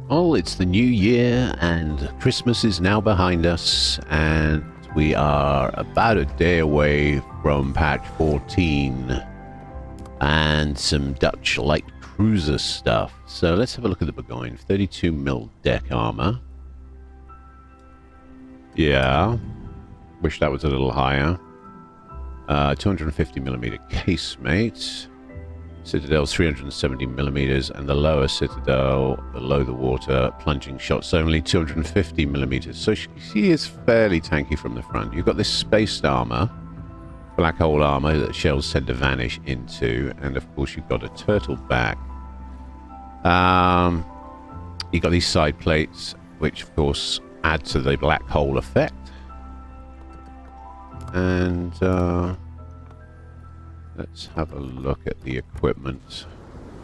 Well, it's the new year and Christmas is now behind us, and we are about a day away from patch 14 and some Dutch light cruiser stuff. So let's have a look at the Bourgogne. 32mm deck armor. Yeah, wish that was a little higher. 250mm casemate. Citadel's 370mm, and the lower Citadel, below the water, plunging shots only 250mm. So she is fairly tanky from the front. You've got this spaced armor, black hole armor that shells tend to vanish into, and of course you've got a turtle back. You've got these side plates, which of course add to the black hole effect. And let's have a look at the equipment.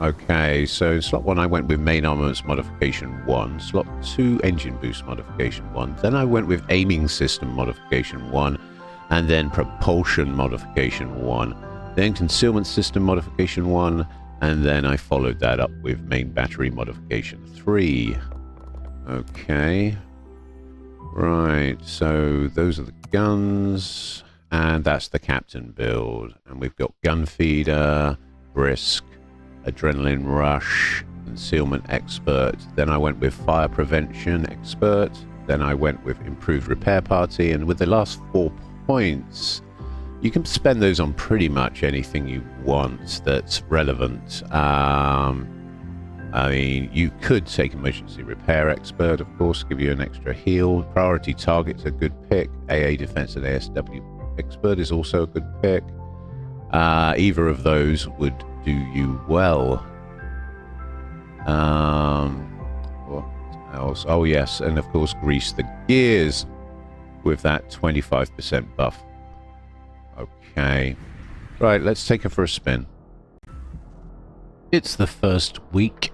Okay, so in slot 1 I went with main armaments modification 1, slot 2 engine boost modification 1, then I went with aiming system modification 1, and then propulsion modification 1, then concealment system modification 1, and then I followed that up with main battery modification 3. Okay, right, so those are the guns. And that's the captain build. And we've got gun feeder, brisk, adrenaline rush, concealment expert. Then I went with fire prevention expert. Then I went with improved repair party. And with the last 4 points, you can spend those on pretty much anything you want that's relevant. I mean, you could take emergency repair expert, of course, give you an extra heal. Priority target's a good pick. AA defense and ASW expert is also a good pick. Either of those would do you well. What else? Oh yes, and of course grease the gears with that 25% buff. Okay, right, let's take her for a spin. It's the first week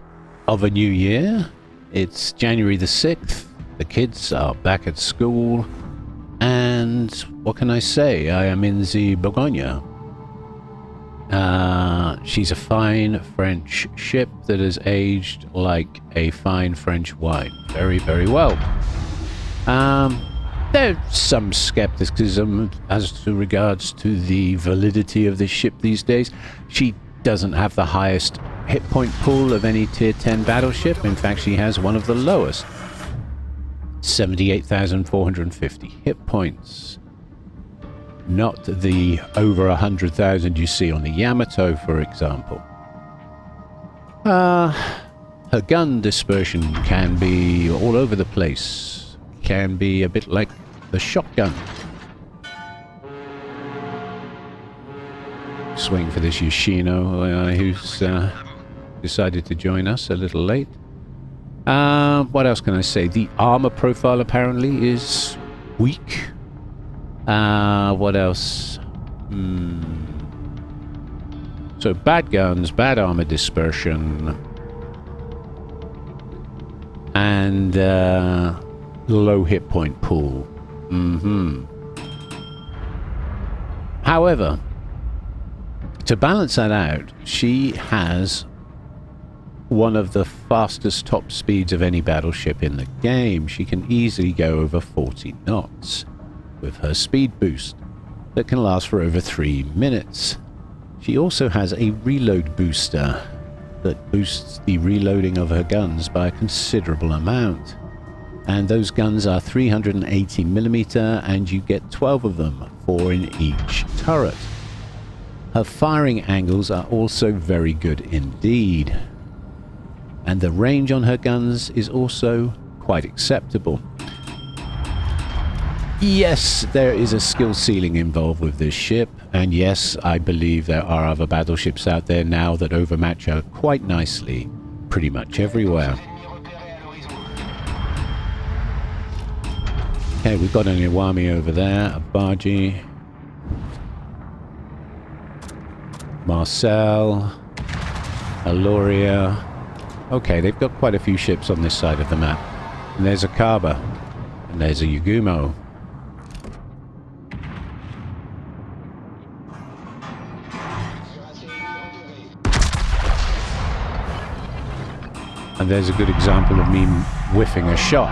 of a new year. It's January the 6th. The kids are back at school. And what can I say? I am in the Bourgogne. She's a fine French ship that has aged like a fine French wine. Very, very well. There's some skepticism as to regards to the validity of this ship these days. She doesn't have the highest hit point pool of any tier 10 battleship. In fact, she has one of the lowest. 78,450 hit points. Not the over 100,000 you see on the Yamato, for example. Her gun dispersion can be all over the place. Can be a bit like the shotgun. Swing for this Yoshino, who's decided to join us a little late. What else can I say? The armor profile apparently is weak. What else? So bad guns, bad armor dispersion, and low hit point pool. However, to balance that out, she has one of the fastest top speeds of any battleship in the game. She can easily go over 40 knots with her speed boost that can last for over 3 minutes. She also has a reload booster that boosts the reloading of her guns by a considerable amount. And those guns are 380mm, and you get 12 of them, 4 in each turret. Her firing angles are also very good indeed. And the range on her guns is also quite acceptable. Yes, there is a skill ceiling involved with this ship, and yes, I believe there are other battleships out there now that overmatch her quite nicely, pretty much everywhere. Okay, we've got an Iwami over there, a Bargy, Marcel, Aloria. Okay, they've got quite a few ships on this side of the map. And there's a Kaba. And there's a Yugumo. And there's a good example of me whiffing a shot.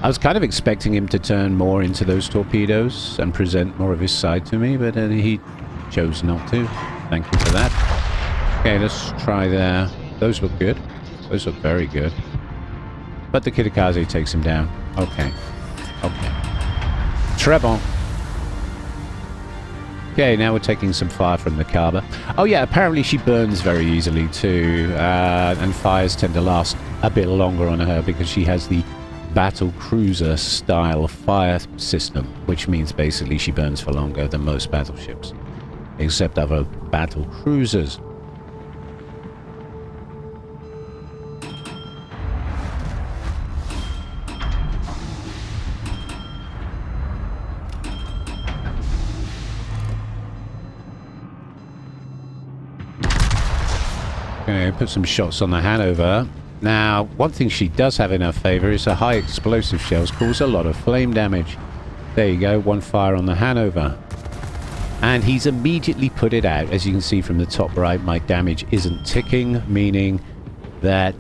I was kind of expecting him to turn more into those torpedoes and present more of his side to me, but he chose not to. Thank you for that. Okay, let's try there. Those look good. Those look very good. But the Kitakaze takes him down. Okay. Okay. Très bon. Okay, now we're taking some fire from the Kaba. Oh yeah, apparently she burns very easily too, and fires tend to last a bit longer on her because she has the battle cruiser style fire system, which means basically she burns for longer than most battleships, except other battle cruisers. Okay, put some shots on the Hanover. Now, one thing she does have in her favor is her high explosive shells cause a lot of flame damage. There you go, one fire on the Hanover. And he's immediately put it out. As you can see from the top right, my damage isn't ticking, meaning that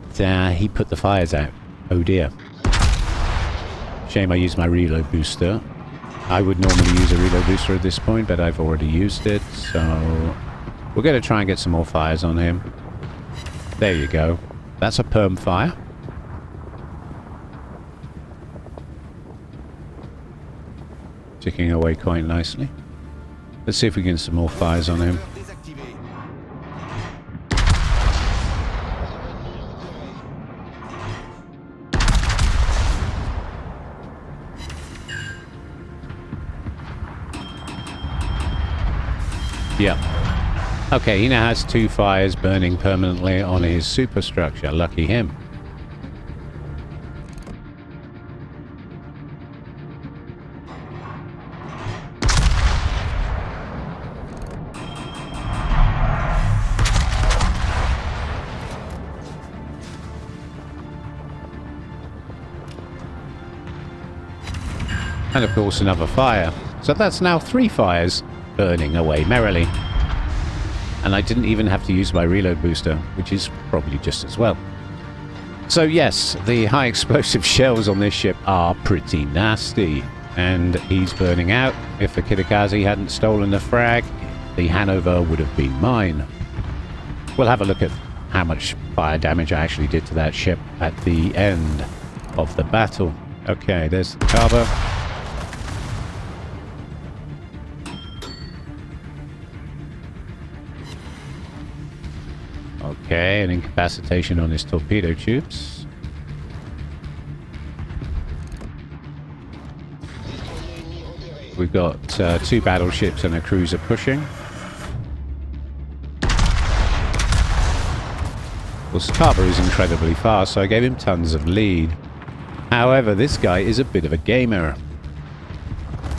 he put the fires out. Oh dear. Shame I used my reload booster. I would normally use a reload booster at this point, but I've already used it, so we're going to try and get some more fires on him. There you go. That's a perm fire. Ticking away quite nicely. Let's see if we can get some more fires on him. Yeah. Okay, he now has 2 fires burning permanently on his superstructure. Lucky him. And of course another fire. So that's now 3 fires burning away merrily. And I didn't even have to use my reload booster, which is probably just as well. So yes, the high explosive shells on this ship are pretty nasty. And he's burning out. If the Kitakaze hadn't stolen the frag, the Hanover would have been mine. We'll have a look at how much fire damage I actually did to that ship at the end of the battle. Okay, there's the Kaba. Okay, an incapacitation on his torpedo tubes. We've got 2 battleships and a cruiser pushing. Well, Kaba is incredibly fast, so I gave him tons of lead. However, this guy is a bit of a gamer.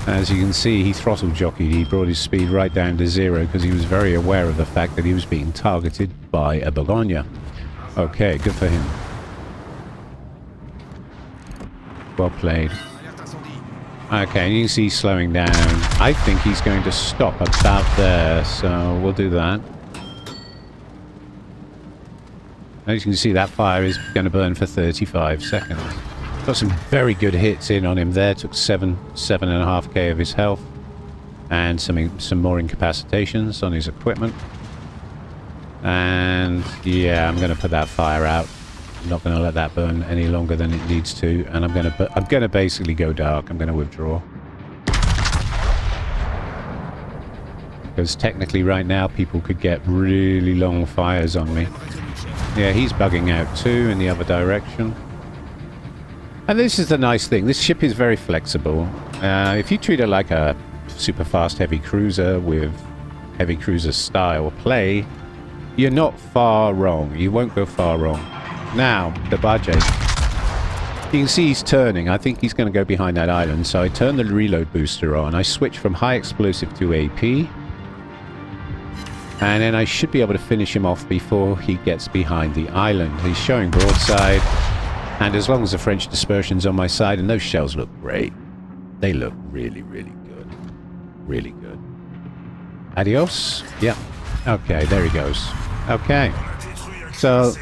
As you can see, he throttle jockeyed. He brought his speed right down to 0 because he was very aware of the fact that he was being targeted by a Bourgogne. Okay, good for him. Well played. Okay, and you can see he's slowing down. I think he's going to stop about there, so we'll do that. As you can see, that fire is going to burn for 35 seconds. Got some very good hits in on him there. Took 7.5k of his health. And some more incapacitations on his equipment. And yeah, I'm going to put that fire out. I'm not going to let that burn any longer than it needs to. And I'm going to basically go dark. I'm going to withdraw. Because technically right now people could get really long fires on me. Yeah, he's bugging out too in the other direction. And this is the nice thing. This ship is very flexible. If you treat it like a super fast heavy cruiser with heavy cruiser style play, you're not far wrong. You won't go far wrong. Now, the Bajaj. You can see he's turning. I think he's going to go behind that island. So I turn the reload booster on. I switch from high explosive to AP. And then I should be able to finish him off before he gets behind the island. He's showing broadside. And as long as the French dispersion's on my side, and those shells look great. They look really, really good. Really good. Adios? Yep. Okay, there he goes. Okay. So,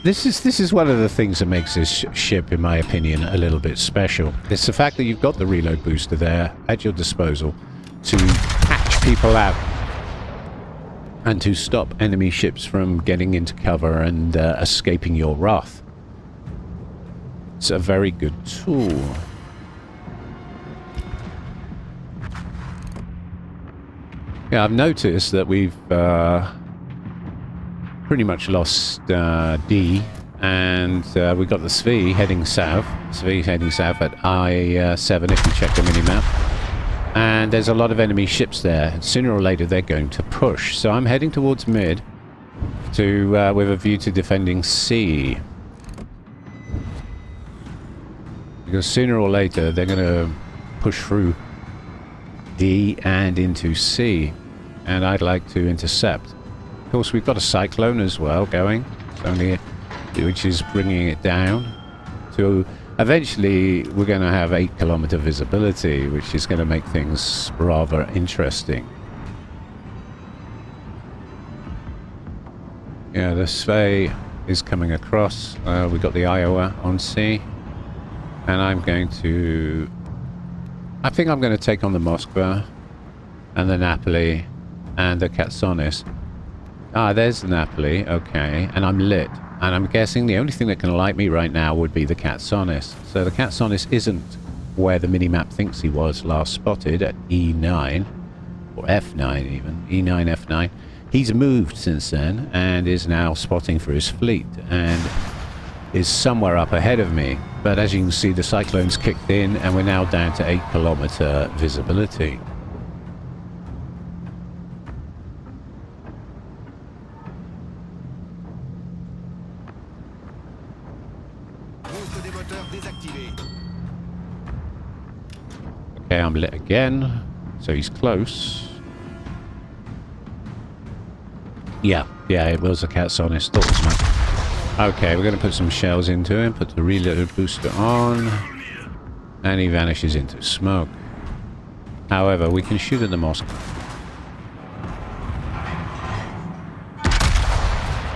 This is one of the things that makes this ship, in my opinion, a little bit special. It's the fact that you've got the reload booster there at your disposal to catch people out and to stop enemy ships from getting into cover and escaping your wrath. It's a very good tool. Yeah, I've noticed that we've pretty much lost D, and we've got the Sve heading south. Sve heading south at I-7 if you check the minimap. And there's a lot of enemy ships there. And sooner or later they're going to push. So I'm heading towards mid to with a view to defending C. Because sooner or later they're going to push through D and into C. And I'd like to intercept. Of course, we've got a cyclone as well going. It's only, which is bringing it down to... Eventually, we're going to have 8-kilometer visibility, which is going to make things rather interesting. Yeah, the Sve is coming across. We've got the Iowa on C. And I'm going to... I think I'm going to take on the Moskva and the Napoli and the Katsonis. Ah, there's the Napoli. Okay. And I'm lit. And I'm guessing the only thing that can light me right now would be the Katsonis. So the Katsonis isn't where the minimap thinks he was last spotted at E9. Or F9 even. E9, F9. He's moved since then and is now spotting for his fleet. And is somewhere up ahead of me. But as you can see, the cyclone's kicked in and we're now down to 8-kilometer visibility. Okay, I'm lit again, so he's close. Yeah, it was a Katsonis. Thought as much. Okay, we're going to put some shells into him, put the reload booster on, and he vanishes into smoke. However, we can shoot at the Moscow.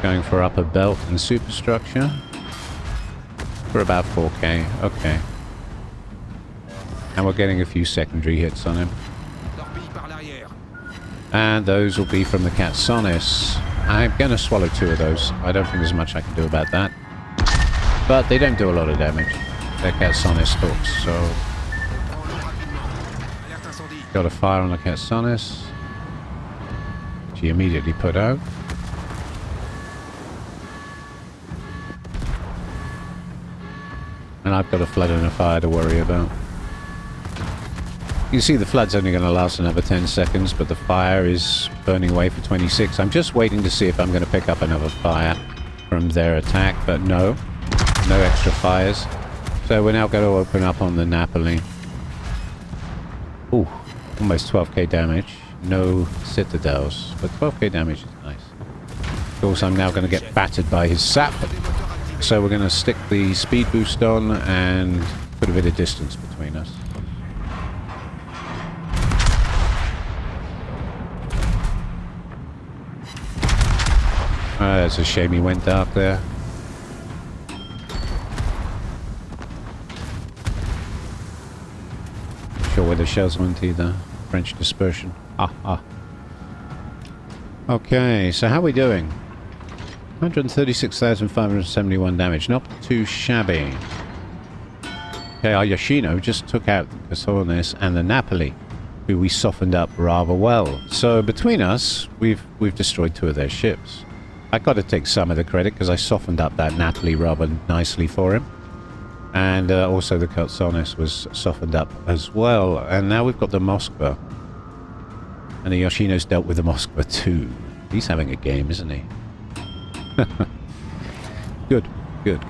Going for upper belt and superstructure for about 4K. Okay. And we're getting a few secondary hits on him. And those will be from the Katsonis. I'm going to swallow 2 of those. I don't think there's much I can do about that. But they don't do a lot of damage. They're Katsonis hooks, so... Got a fire on the Katsonis, which he immediately put out. And I've got a flood and a fire to worry about. You can see the flood's only going to last another 10 seconds, but the fire is burning away for 26. I'm just waiting to see if I'm going to pick up another fire from their attack, but no. No extra fires. So we're now going to open up on the Napoli. Ooh, almost 12k damage. No citadels, but 12k damage is nice. Of course, I'm now going to get battered by his sap. So we're going to stick the speed boost on and put a bit of distance between us. It's a shame he went dark there. Not sure where the shells went either. French dispersion. Okay, so how are we doing? 136,571 damage. Not too shabby. Okay, our Yoshino just took out the Cassones and the Napoli, who we softened up rather well. So between us, we've destroyed 2 of their ships. I got to take some of the credit because I softened up that Napoli rather nicely for him. And also the Katsonis was softened up as well. And now we've got the Moskva. And the Yoshino's dealt with the Moskva too. He's having a game, isn't he? Good. Okay,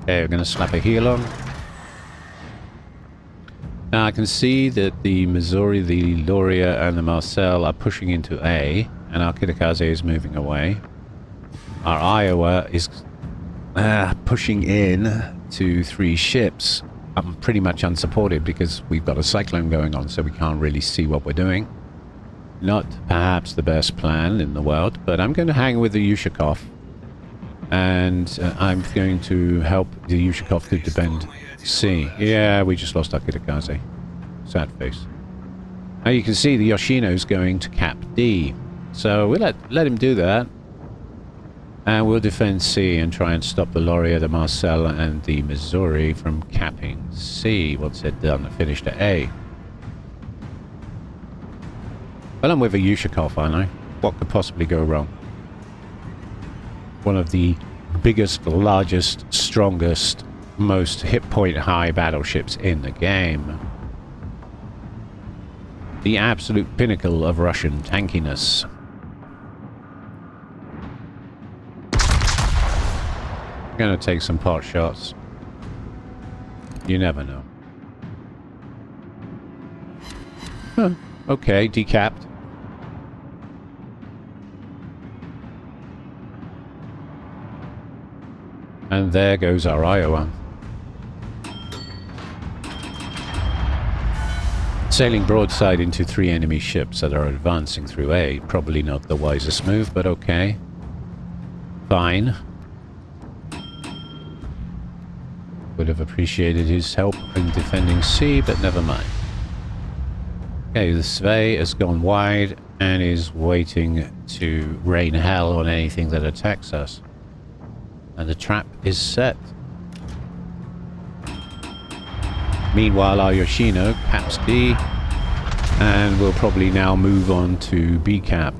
we're going to slap a heel on. Now I can see that the Missouri, the Luria, and the Marcel are pushing into A. And our Kitakaze is moving away. Our Iowa is pushing in to 3 ships. I'm pretty much unsupported because we've got a cyclone going on, so we can't really see what we're doing. Not perhaps the best plan in the world, but I'm going to hang with the Yushikov And I'm going to help the Yushikov to defend C. Yeah, we just lost our Kitakaze. Sad face. Now you can see the Yoshino's going to cap D. So we'll let him do that. And we'll defend C and try and stop the Laurier, the Marcel, and the Missouri from capping C once they're done and finished at A. Well, I'm with a Yushikov, aren't I? What could possibly go wrong? One of the biggest, largest, strongest, most hit point high battleships in the game. The absolute pinnacle of Russian tankiness. I'm gonna take some pot shots. You never know. Huh. Okay, decapped. And there goes our Iowa. Sailing broadside into 3 enemy ships that are advancing through A. Probably not the wisest move, but okay. Fine. Would have appreciated his help in defending C, but never mind. Okay, the Svei has gone wide and is waiting to rain hell on anything that attacks us. And the trap is set. Meanwhile, our Yoshino caps D, and we'll probably now move on to B cap.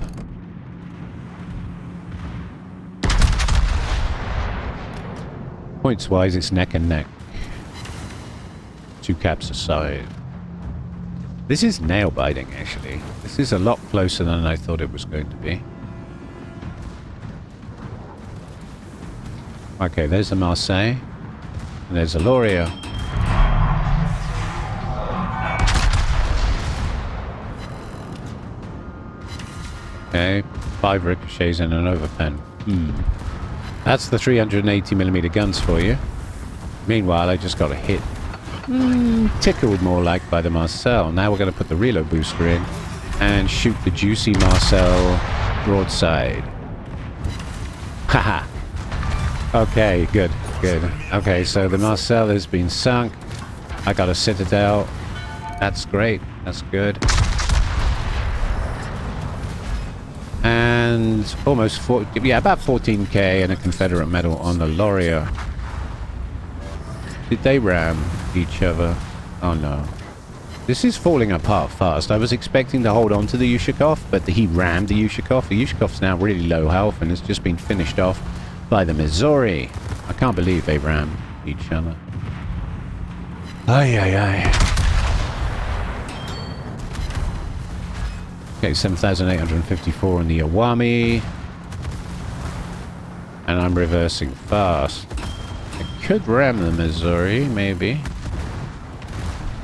Points wise, it's neck and neck. 2 caps aside. This is nail biting, actually. This is a lot closer than I thought it was going to be. Okay, there's the Marseille, and there's the Laurier. Okay, 5 ricochets and an overpen. That's the 380mm guns for you. Meanwhile, I just got a hit. Tickled more like by the Marcel. Now we're going to put the reload booster in and shoot the juicy Marcel broadside. Haha. Okay, good, good. Okay, so the Marcel has been sunk. I got a Citadel. That's great. That's good. And almost about 14k and a Confederate medal on the Laurier. Did they ram each other? Oh no. This is falling apart fast. I was expecting to hold on to the Yushikov, but he rammed the Yushikov. The Yushikov's now really low health and has just been finished off by the Missouri. I can't believe they rammed each other. Ay, ay, ay. Okay, 7,854 on the Iwami. And I'm reversing fast. I could ram the Missouri, maybe.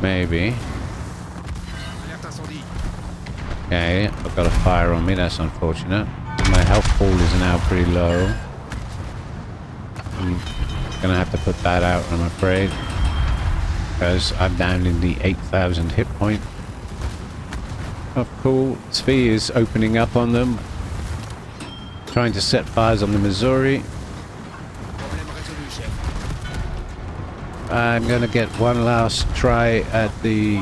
Maybe. Okay, I've got a fire on me, that's unfortunate. My health pool is now pretty low. I'm gonna have to put that out, I'm afraid. Because I'm down in the 8,000 hit point. Oh, cool. Svi is opening up on them. Trying to set fires on the Missouri. I'm gonna get one last try at the...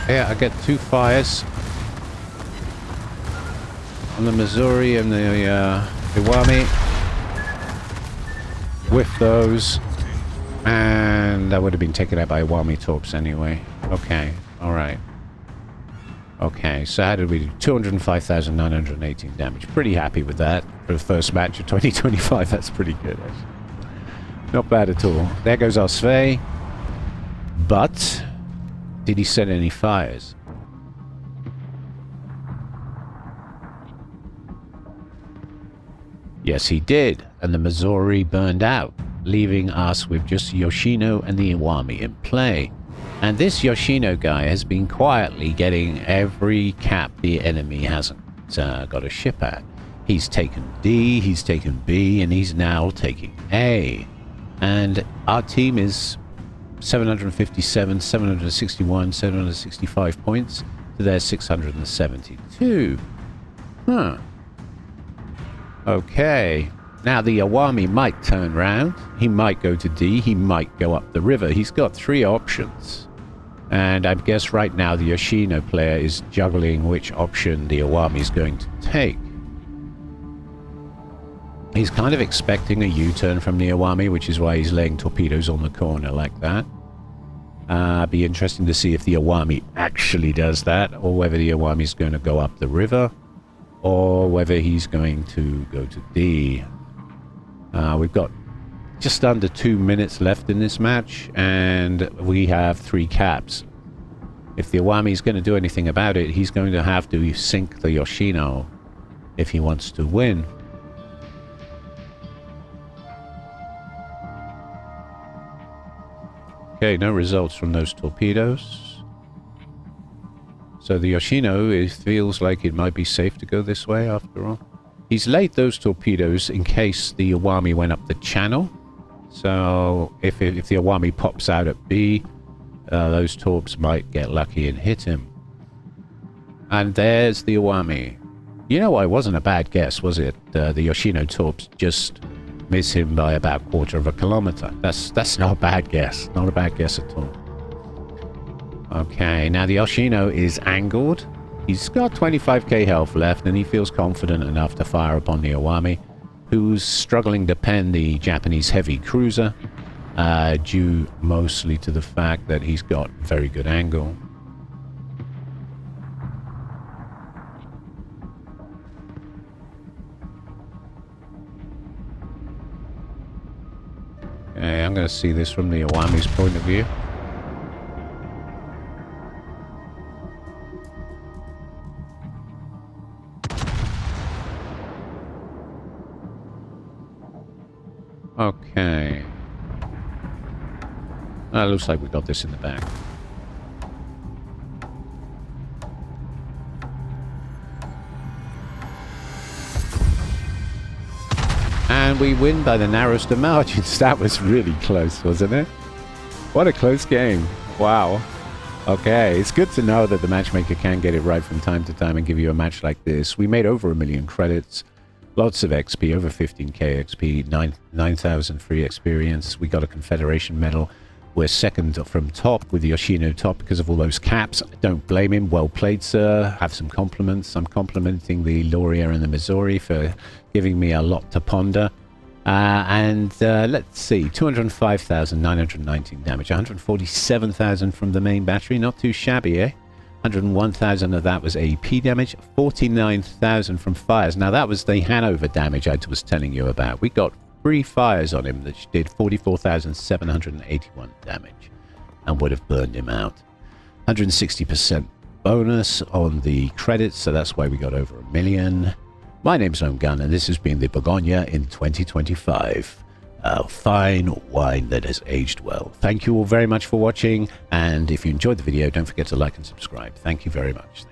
Yeah, I get 2 fires. On the Missouri and the Iwami. Whiff those. And that would have been taken out by Iwami torps anyway. Okay, alright. Okay, so how did we do? 205,918 damage. Pretty happy with that for the first match of 2025. That's pretty good, actually. Not bad at all. There goes our Svei. But did he set any fires? Yes, he did. And the Missouri burned out, leaving us with just Yoshino and the Iwami in play. And this Yoshino guy has been quietly getting every cap the enemy hasn't got a ship at. He's taken D, he's taken B, and he's now taking A. And our team is 757, 761, 765 points to their 672. Huh. Okay. Now the Awami might turn round. He might go to D. He might go up the river. He's got 3 options. And I guess right now the Yoshino player is juggling which option the Awami is going to take. He's kind of expecting a U-turn from the Awami, which is why he's laying torpedoes on the corner like that. Be interesting to see if the Awami actually does that, or whether the Awami is going to go up the river, or whether he's going to go to D. We've got just under 2 minutes left in this match, and we have 3 caps. If the Awami is going to do anything about it, he's going to have to sink the Yoshino if he wants to win. Okay, no results from those torpedoes. So the Yoshino, it feels like it might be safe to go this way after all. He's laid those torpedoes in case the Awami went up the channel. So if the Awami pops out at B, those torps might get lucky and hit him. And there's the Awami. You know, it wasn't a bad guess, was it? The Yoshino torps just miss him by about 1/4 kilometer. That's not a bad guess. Not a bad guess at all. Okay, now the Yoshino is angled. He's got 25k health left, and he feels confident enough to fire upon the Awami, who's struggling to pen the Japanese heavy cruiser, due mostly to the fact that he's got very good angle. Okay, I'm going to see this from the Awami's point of view. Okay. Looks like we got this in the bag. And we win by the narrowest of margins. That was really close, wasn't it? What a close game. Wow. Okay, it's good to know that the matchmaker can get it right from time to time and give you a match like this. We made over 1 million credits. Lots of XP, over 15k XP, 9,000 free experience. We got a Confederation medal. We're second from top with the Yoshino top because of all those caps. Don't blame him. Well played, sir. Have some compliments. I'm complimenting the Laurier and the Missouri for giving me a lot to ponder. Let's see, 205,919 damage, 147,000 from the main battery. Not too shabby, eh? 101,000 of that was AP damage, 49,000 from fires. Now that was the Hanover damage I was telling you about. We got 3 fires on him that did 44,781 damage and would have burned him out. 160% bonus on the credits, so that's why we got over 1 million. My name's Lone Gun, and this has been the Bourgogne in 2025. A fine wine that has aged well. Thank you all very much for watching, and if you enjoyed the video, don't forget to like and subscribe. Thank you very much.